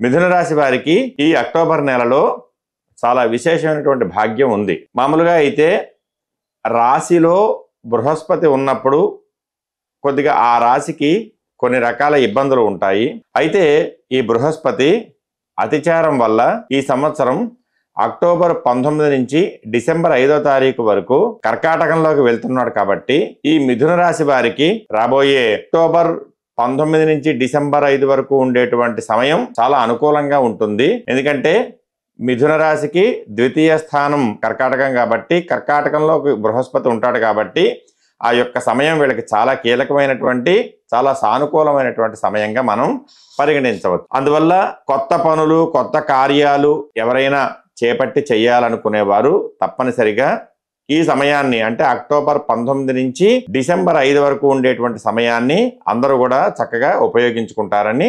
మిథున రాశి వారికి ఈ అక్టోబర్ నెలలో చాలా విశేషమైనటువంటి భాగ్యం ఉంది. మామూలుగా అయితే రాశిలో బృహస్పతి ఉన్నప్పుడు కొద్దిగా ఆ రాశికి కొన్ని రకాల ఇబ్బందులు ఉంటాయి. అయితే ఈ బృహస్పతి అతిచారం వల్ల ఈ సంవత్సరం అక్టోబర్ 19 నుంచి డిసెంబర్ 5వ తారీఖు వరకు కర్కాటకంలోకి వెళ్తున్నాడు. కాబట్టి ఈ మిథున రాశి వారికి రాబోయే అక్టోబర్ 19 నుంచి డిసెంబర్ 5 వరకు ఉండేటువంటి సమయం చాలా అనుకూలంగా ఉంటుంది. ఎందుకంటే మిథున రాశికి ద్వితీయ స్థానం కర్కాటకం కాబట్టి కర్కాటకంలో బృహస్పతి ఉంటాడు. కాబట్టి ఆ యొక్క సమయం వీళ్ళకి చాలా కీలకమైనటువంటి చాలా సానుకూలమైనటువంటి సమయంగా మనం పరిగణించవచ్చు. అందువల్ల కొత్త పనులు కొత్త కార్యాలు ఎవరైనా చేపట్టి చేయాలనుకునేవారు తప్పనిసరిగా ఈ సమయాన్ని అంటే అక్టోబర్ 19 నుంచి డిసెంబర్ 5 వరకు ఉండేటువంటి సమయాన్ని అందరూ కూడా చక్కగా ఉపయోగించుకుంటారని